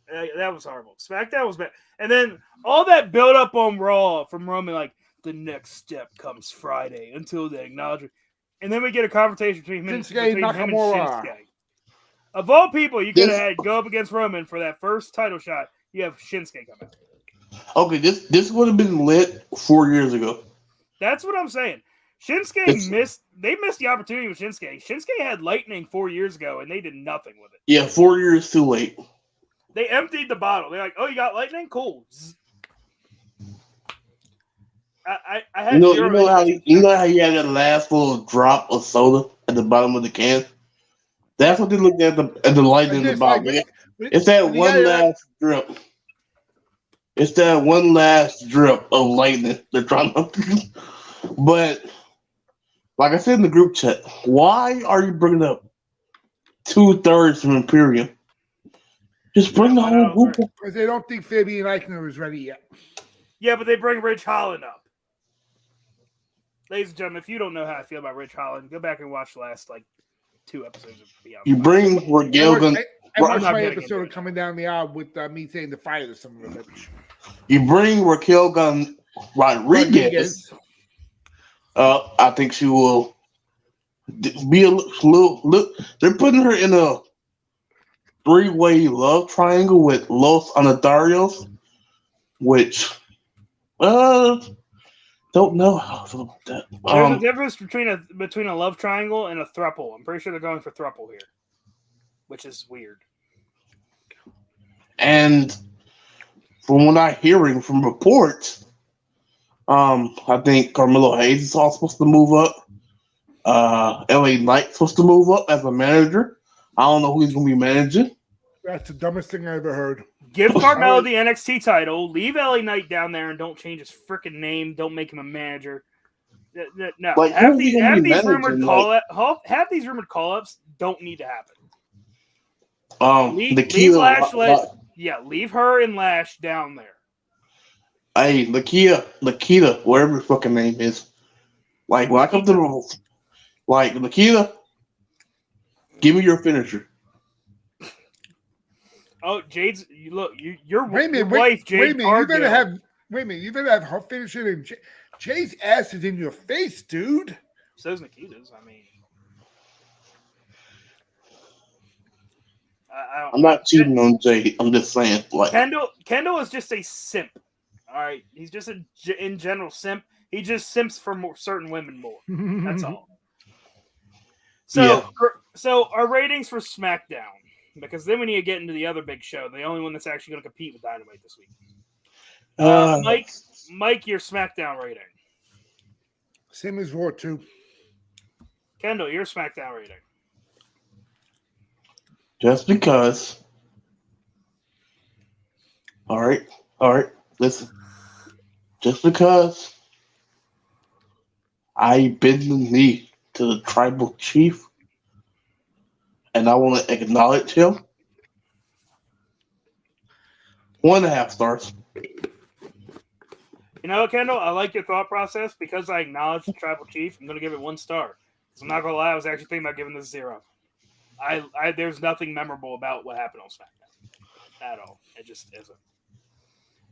That was horrible. SmackDown was bad. And then all that build up on Raw from Roman, like, the next step comes Friday until the acknowledgement. And then we get a confrontation between him and Shinsuke. Of all people you could have had go up against Roman for that first title shot, you have Shinsuke come out. Okay, this would have been lit 4 years ago. That's what I'm saying. Shinsuke missed the opportunity with Shinsuke. Shinsuke had Lightning 4 years ago, and they did nothing with it. Yeah, 4 years too late. They emptied the bottle. They're like, "Oh, you got Lightning? Cool." I had you know how you had that last little drop of soda at the bottom of the can. That's what they looked at the Lightning in the bottle. It's that one last drip. It's that one last drip of Lightning they're trying to. But like I said in the group chat, why are you bringing up 2/3 from Imperium? Just bring the whole group up. Because they don't think Fabian Eichner is ready yet. Yeah, but they bring Ridge Holland up. Ladies and gentlemen, if you don't know how I feel about Ridge Holland, go back and watch the last 2 episodes of Beyond. You bring Raquel. I watched my episode of Coming Down the Aisle with me saying the fire to some of the bitch. You bring Raquel Gun Rodriguez. I think she will be a little. They're putting her in a 3-way love triangle with Los Anotarios, which don't know how I feel about that. There's a difference between a love triangle and a throuple. I'm pretty sure they're going for throuple here, which is weird. And from what I'm hearing from reports, I think Carmelo Hayes is all supposed to move up. LA Knight's supposed to move up as a manager. I don't know who he's going to be managing. That's the dumbest thing I ever heard. Give Carmelo the NXT title. Leave LA Knight down there and don't change his freaking name. Don't make him a manager. No, half these rumored call-ups don't need to happen. Leave Lash. Leave her and Lash down there. Hey, Lakita, whatever her fucking name is. Like, when I come to the Lakita, give me your finisher. Oh, Jade's. Your wife, Jade. Wait a minute, you better have her finisher. And Jade's ass is in your face, dude. So's Nikita's. I mean, I'm not cheating on Jade. I'm just saying, Kendall is just a simp. All right, he's just in general simp. He just simps for certain women more. That's all. So our ratings for SmackDown. Because then we need to get into the other big show, the only one that's actually going to compete with Dynamite this week. Mike, your SmackDown rating. Same as Raw 2. Kendall, your SmackDown rating. Just because. All right. Listen. Just because I bend the knee to the tribal chief, and I want to acknowledge him. 1.5 stars. You know, Kendall, I like your thought process. Because I acknowledge the tribal chief, I'm going to give it 1 star. So I'm not going to lie, I was actually thinking about giving this 0. There's nothing memorable about what happened on SmackDown at all. It just isn't.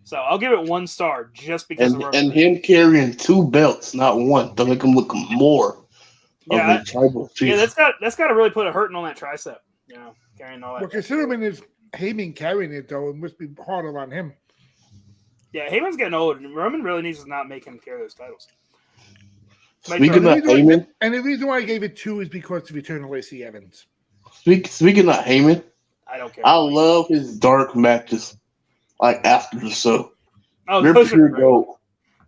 So I'll give it 1 star just because and him carrying 2 belts, not 1, to make him look more. Yeah, that's got to really put a hurting on that tricep. You know, carrying all that. Well, considering it's Heyman carrying it, though, it must be harder on him. Yeah, Heyman's getting old, and Roman really needs to not make him carry those titles. Speaking of Heyman, and the reason why I gave it 2 is because of Return of Lacey Evans. Speaking of Heyman, I don't care. I love his dark matches, like after the show. Oh, they're pure gold.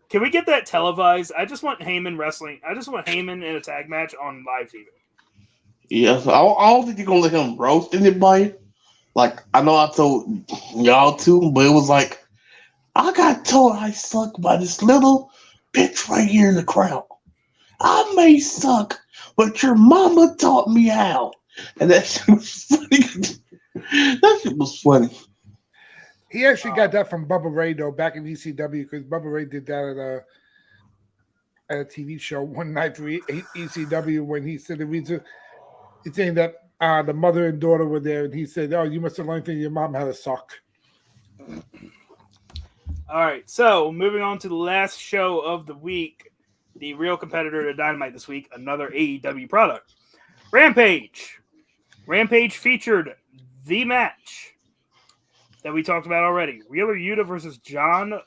Can we get that televised? I just want Heyman wrestling. I just want Heyman in a tag match on live TV. Yes, I don't think you're gonna let him roast anybody. Like, I know I told y'all too, but it was like I got told I suck by this little bitch right here in the crowd. I may suck, but your mama taught me how. And that shit was funny. That shit was funny. He actually got that from Bubba Ray, though, back in ECW, because Bubba Ray did that at a TV show one night for ECW when he said the reason he's saying that the mother and daughter were there, and he said, "Oh, you must have learned from your mom how to suck." All right, so moving on to the last show of the week, the real competitor to Dynamite this week, another AEW product, Rampage. Rampage featured the match that we talked about already. Wheeler Yuta versus John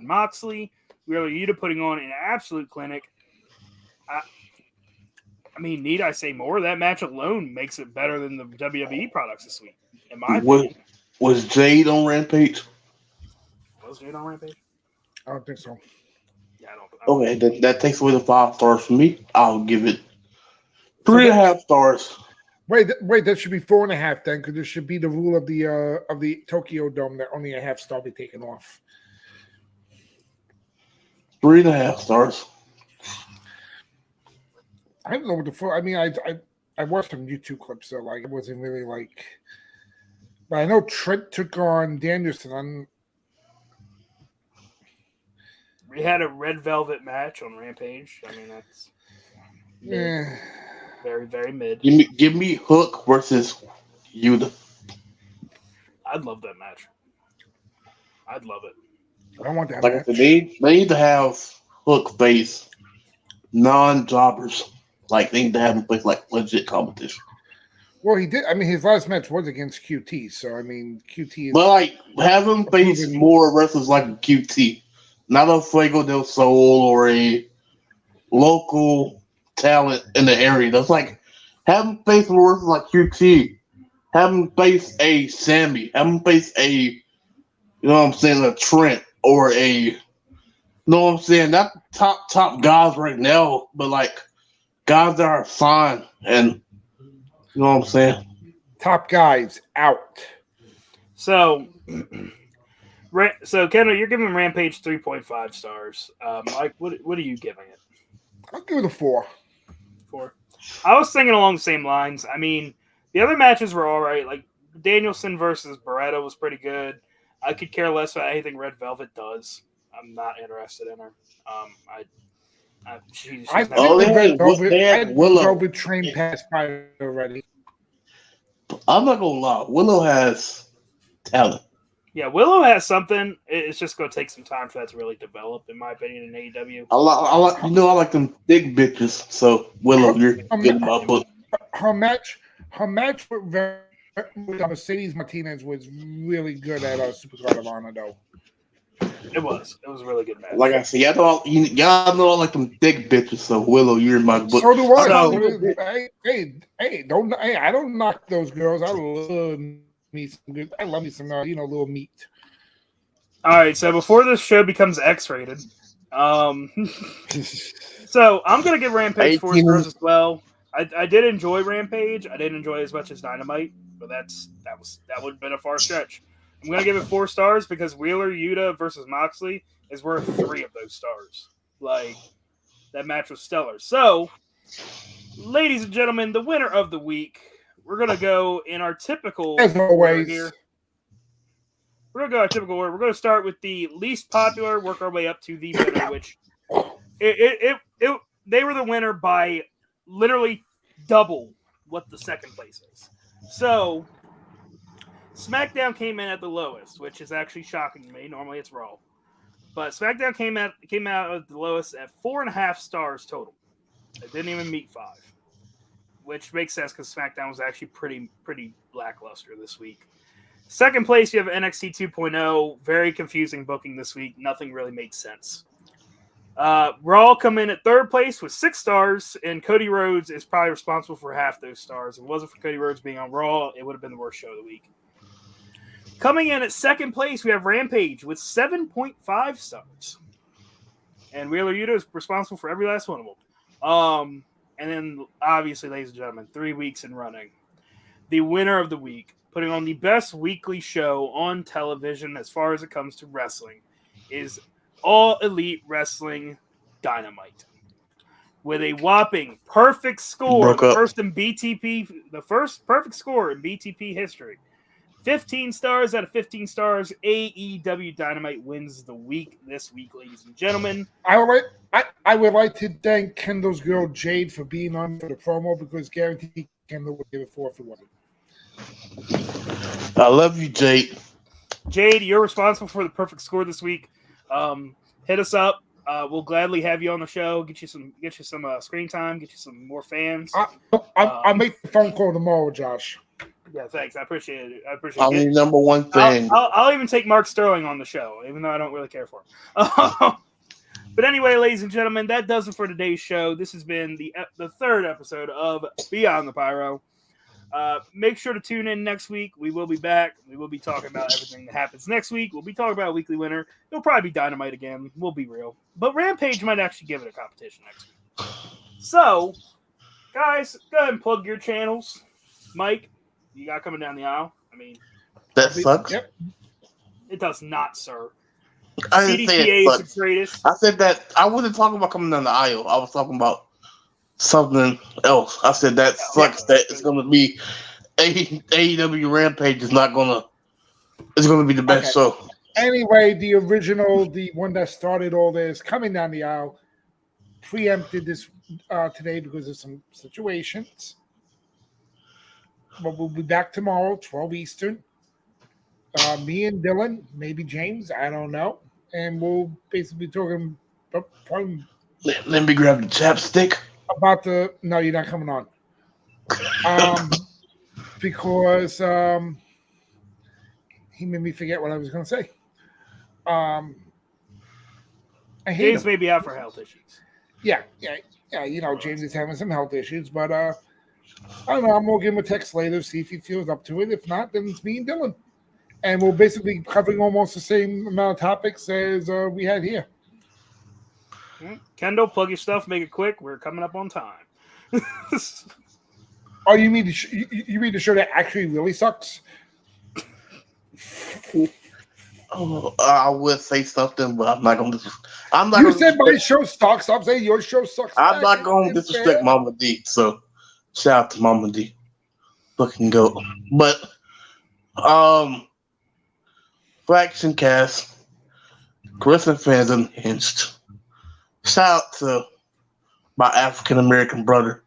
Moxley. Wheeler Yuta putting on an absolute clinic. I mean, need I say more? That match alone makes it better than the WWE products this week, in my Was, opinion. was Jade on Rampage? Was Jade on Rampage? I don't think so. Yeah, I don't Okay, that takes away the 5 stars from me. I'll give it So 3.5 stars. Wait, that should be 4.5 then, because there should be the rule of the Tokyo Dome that only a half star be taken off. 3.5 stars. I don't know what the fuck. I mean, I watched some YouTube clips, so like it wasn't really like. But I know Trent took on Danielson. We had a red velvet match on Rampage. I mean, that's mid. Very, very mid. Give me Hook versus Yuta. I'd love that match. I'd love it. I don't want that Like match. I said, they need to have Hook face non-jobbers. Like they need to have him play like legit competition. Well, he did. I mean, his last match was against QT, so I mean, QT is. But like have him face proven- more wrestlers like QT, not a Fuego del Sol or a local talent in the area. That's like have him face more wrestlers like QT. Have him face a Sammy. Have him face a, you know what I'm saying, a Trent or a, you know what I'm saying, not top guys right now, but like guys that are signed and, you know what I'm saying. Top guys out. So, Kendall, you're giving Rampage 3.5 stars. Mike, what are you giving it? I'll give it a 4. 4. I was thinking along the same lines. I mean, the other matches were all right. Like Danielson versus Beretta was pretty good. I could care less about anything Red Velvet does. I'm not interested in her. She's I never- Oh, think they Red Velvet, had I think Willow. Velvet train passed by already. I'm not gonna lie, Willow has talent. Yeah, Willow has something. It's just going to take some time for that to really develop, in my opinion, in AEW. I like them big bitches. So Willow, you're good in my book. Her match with Mercedes Martinez was really good at Supercard of Honor, though. It was a really good match. Like I said, y'all know I like them thick bitches. So Willow, you're in my book. So do I. So- I don't knock those girls. I love me some good. I love me some little meat. All right, so before this show becomes X-rated, so I'm going to give Rampage 4 stars as well. I did enjoy Rampage. I didn't enjoy it as much as Dynamite, but that would have been a far stretch. I'm going to give it 4 stars because Wheeler Yuta versus Moxley is worth 3 of those stars. Like, that match was stellar. So, ladies and gentlemen, the winner of the week, we're going to go in our typical As order always. here. We're going to go our typical order. We're going to start with the least popular, work our way up to the winner, which they were the winner by literally double what the second place is. So, SmackDown came in at the lowest, which is actually shocking to me. Normally it's Raw. But SmackDown came out at the lowest at 4.5 stars total. It didn't even meet 5. Which makes sense because SmackDown was actually pretty lackluster this week. Second place, you have NXT 2.0. Very confusing booking this week. Nothing really made sense. Raw come in at third place with 6 stars, and Cody Rhodes is probably responsible for half those stars. If it wasn't for Cody Rhodes being on Raw, it would have been the worst show of the week. Coming in at second place, we have Rampage with 7.5 stars. And Wheeler Yuta is responsible for every last one of them. And then, obviously, ladies and gentlemen, 3 weeks in running. The winner of the week, putting on the best weekly show on television as far as it comes to wrestling, is All Elite Wrestling Dynamite. With a whopping perfect score, the first perfect score in BTP history. 15 stars out of 15 stars. AEW Dynamite wins the week this week, ladies and gentlemen. I would like to thank Kendall's girl Jade for being on for the promo because guaranteed Kendall would give it 4 if it wasn't. I love you, Jade. Jade, you're responsible for the perfect score this week. Hit us up. We'll gladly have you on the show. Get you some screen time. Get you some more fans. I'll make the phone call tomorrow, Josh. Yeah, thanks. I appreciate it. I mean, number one thing. I'll even take Mark Sterling on the show, even though I don't really care for him. But anyway, ladies and gentlemen, that does it for today's show. This has been the third episode of Beyond the Pyro. Make sure to tune in next week. We will be back. We will be talking about everything that happens next week. We'll be talking about Weekly Winner. It'll probably be Dynamite again. We'll be real. But Rampage might actually give it a competition next week. So, guys, go ahead and plug your channels. Mike, you got coming down the aisle? I mean, that sucks. Yep. It does not, sir. I didn't say it CDPA is sucks. the greatest. I said that I wasn't talking about coming down the aisle. I was talking about something else. I said that sucks. That it's going to be AEW Rampage is not going to. It's going to be the best show. Anyway, the original, the one that started all this, coming down the aisle, preempted this today because of some situations. But we'll be back tomorrow, 12 Eastern. Me and Dylan, maybe James, I don't know. And we'll basically be talking Let me grab the chapstick. about the. No, you're not coming on. Because he made me forget what I was going to say. I hate James him. may be out for health issues. Yeah. You know, James is having some health issues, but I don't know. I'm gonna give him a text later, see if he feels up to it. If not, then it's me and Dylan, and we'll basically be covering almost the same amount of topics as we had here. Kendall, plug your stuff. Make it quick. We're coming up on time. Oh, you mean you mean the show that actually really sucks? Oh, I would say something, but I'm not going to. You said my show sucks. I'm saying your show sucks. I'm not going to disrespect Mama D. So, shout out to Mama D. Fucking go. But, Faction Cast, Christian fans unhinged. Shout out to my African American brother,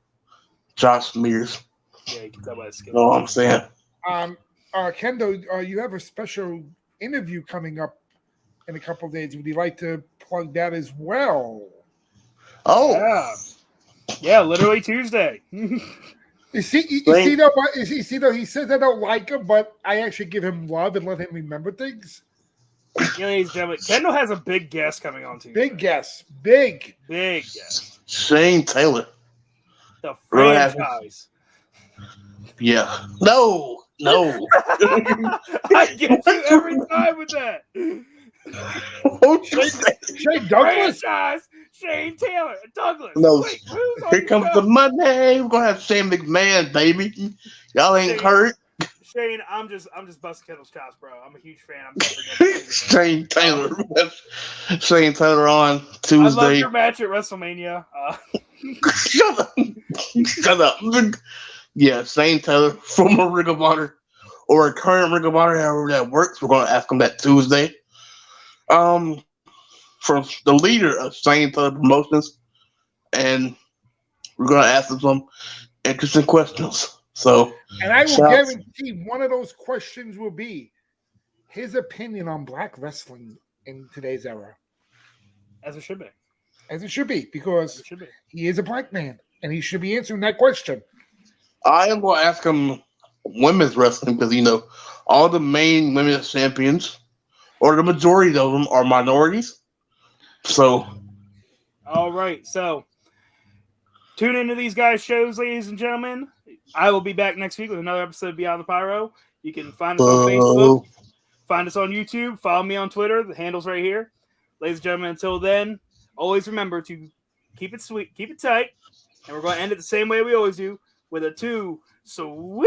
Josh Mears. Yeah, you can tell by the skin. You know what I'm saying? Kendo, you have a special interview coming up in a couple of days. Would you like to plug that as well? Oh, yeah, literally Tuesday. You see though, he says I don't like him, but I actually give him love and let him remember things. Yeah, ladies and gentlemen, Kendall has a big guest coming on Tuesday. Big guess, big guest. Shane Taylor. The franchise. Yeah. No. I get you every time with that. Shane Douglas. Franchise. Shane Taylor. Douglas. No. Wait, who's on Here your comes show? the money. We're gonna have Shane McMahon, baby. Y'all ain't hurt. Shane, I'm just busting Kendall's chops, bro. I'm a huge fan. I'm never gonna Shane Taylor. Shane Taylor on Tuesday. I love your match at WrestleMania. Shut up. Yeah, Shane Taylor, former Ring of Honor or a current Ring of Honor, however that works. We're gonna ask him that Tuesday. From the leader of Shane Taylor Promotions, and we're gonna ask him some interesting questions. So, and I will guarantee one of those questions will be his opinion on black wrestling in today's era. As it should be. As it should be, because he is a black man, and he should be answering that question. I am going to ask him women's wrestling because, you know, all the main women's champions, or the majority of them, are minorities. So. All right. So, tune into these guys' shows, ladies and gentlemen. I will be back next week with another episode of Beyond the Pyro. You can find us on Facebook, find us on YouTube, follow me on Twitter. The handle's right here. Ladies and gentlemen, until then, always remember to keep it sweet, keep it tight, and we're going to end it the same way we always do, with a 2 sweet.